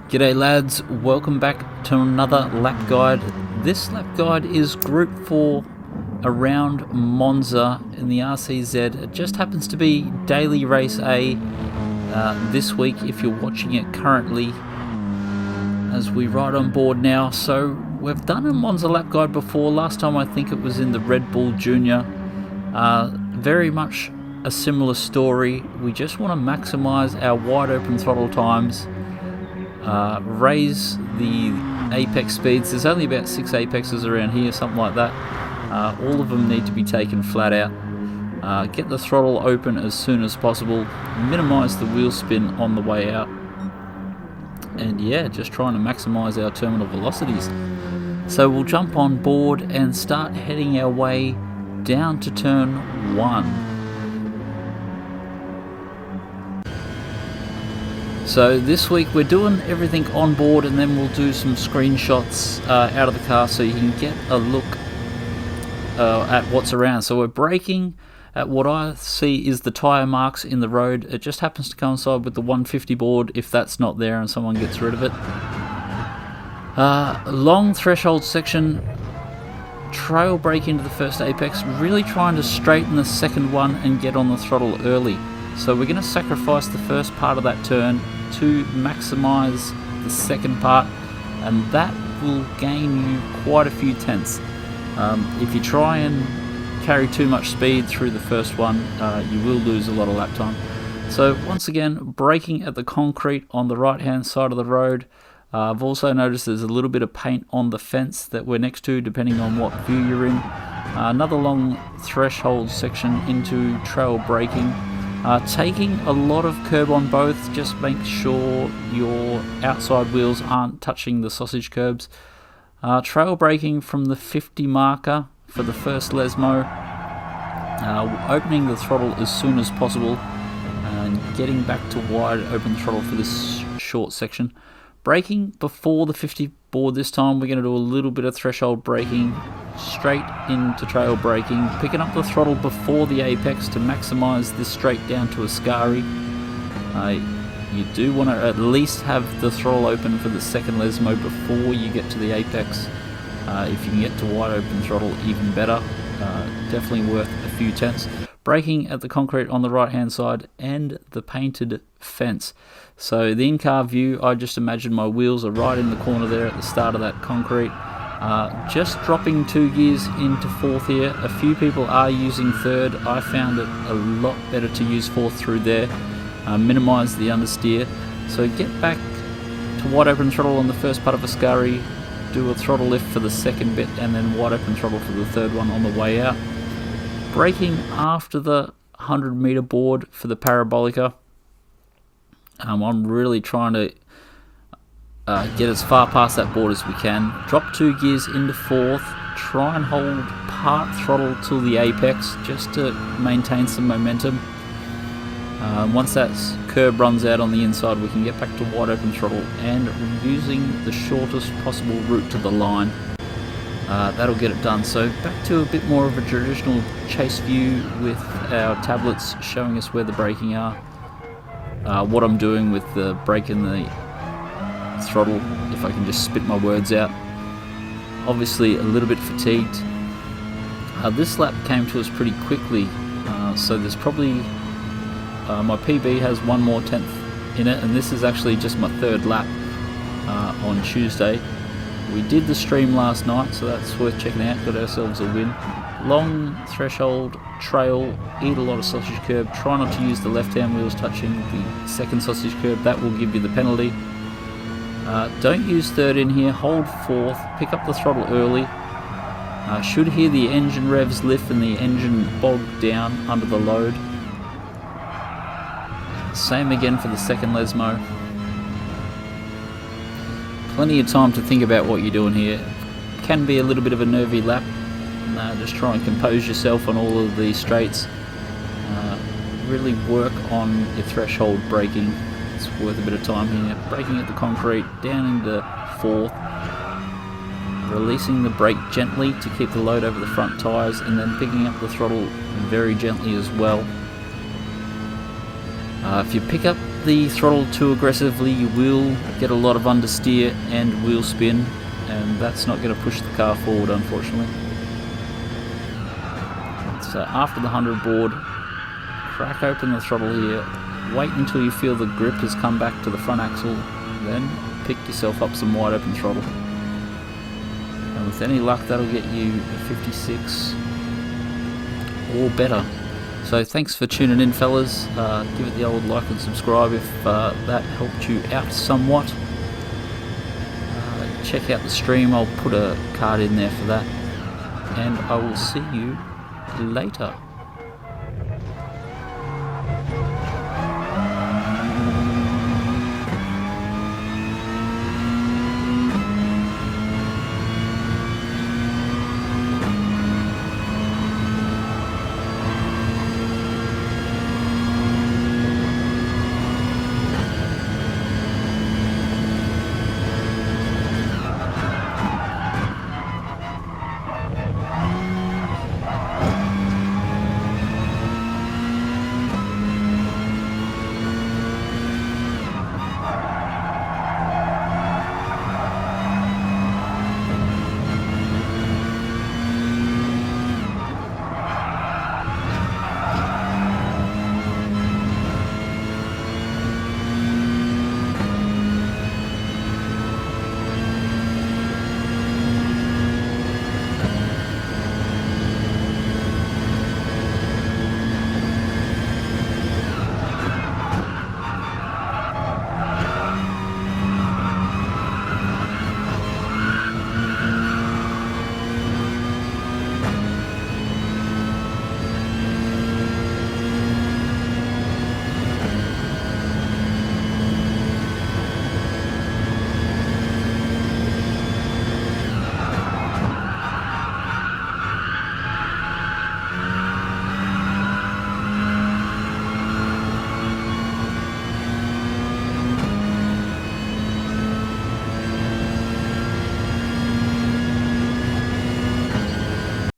G'day lads, welcome back to another lap guide. This lap guide is Group 4 around Monza in the RCZ. It just happens to be daily race A this week if you're watching it currently as we ride on board now. So we've done a Monza lap guide before. Last time I think it was in the Red Bull Junior. Very much a similar story. We just want to maximize our wide open throttle times, raise the apex speeds. There's only about 6 apexes around here, something like that. All of them need to be taken flat out. Get the throttle open as soon as possible, minimize the wheel spin on the way out, and yeah, just trying to maximize our terminal velocities. So we'll jump on board and start heading our way down to turn 1. So this week we're doing everything on board, and then we'll do some screenshots out of the car so you can get a look at what's around. So we're braking at what I see is the tyre marks in the road. It just happens to coincide with the 150 board if that's not there and someone gets rid of it. Long threshold section, trail brake into the first apex, really trying to straighten the second one and get on the throttle early. So we're going to sacrifice the first part of that turn to maximize the second part, and that will gain you quite a few tenths. If you try and carry too much speed through the first one, you will lose a lot of lap time. So once again, braking at the concrete on the right hand side of the road. I've also noticed there's a little bit of paint on the fence that we're next to, depending on what view you're in. Another long threshold section into trail braking. Taking a lot of curb on both, just make sure your outside wheels aren't touching the sausage curbs. Trail braking from the 50 marker for the first Lesmo. Opening the throttle as soon as possible and getting back to wide open throttle for this short section. Braking before the 50 board this time. We're going to do a little bit of threshold braking, straight into trail braking, picking up the throttle before the apex to maximize this straight down to Ascari. You do want to at least have the throttle open for the second Lesmo before you get to the apex. If you can get to wide open throttle, even better. Definitely worth a few tenths. Braking at the concrete on the right hand side and the painted fence. So the in-car view, I just imagine my wheels are right in the corner there at the start of that concrete. Just dropping 2 gears into 4th here. A few people are using 3rd. I found it a lot better to use 4th through there. Minimise the understeer. So get back to wide open throttle on the first part of Ascari, do a throttle lift for the second bit, and then wide open throttle for the third one on the way out. Braking after the 100 meter board for the Parabolica. I'm really trying to get as far past that board as we can. Drop 2 gears into 4th. Try and hold part throttle till the apex just to maintain some momentum. Once that curb runs out on the inside, we can get back to wide open throttle and using the shortest possible route to the line. That'll get it done. So back to a bit more of a traditional chase view with our tablets showing us where the braking are. What I'm doing with the brake and the throttle, if I can just spit my words out. Obviously a little bit fatigued. This lap came to us pretty quickly, so there's probably my PB has 1 more tenth in it, and this is actually just my 3rd lap on Tuesday. We did the stream last night, so that's worth checking out. Got ourselves a win. Long threshold trail, eat a lot of sausage curb. Try not to use the left hand wheels touching the second sausage curb. That will give you the penalty. Don't use 3rd in here. Hold 4th. Pick up the throttle early. Should hear the engine revs lift and the engine bog down under the load. Same again for the second Lesmo. Plenty of time to think about what you're doing here. Can be a little bit of a nervy lap. Just try and compose yourself on all of these straights. Really work on your threshold braking. It's worth a bit of time here. Braking at the concrete, down into 4th. Releasing the brake gently to keep the load over the front tyres, and then picking up the throttle very gently as well. If you pick up the throttle too aggressively, you will get a lot of understeer and wheel spin, and that's not going to push the car forward, unfortunately. So after the 100 board, crack open the throttle here, wait until you feel the grip has come back to the front axle, then pick yourself up some wide open throttle. And with any luck, that'll get you a 56 or better. So thanks for tuning in, fellas. Give it the old like and subscribe if that helped you out somewhat. Check out the stream, I'll put a card in there for that. And I will see you later.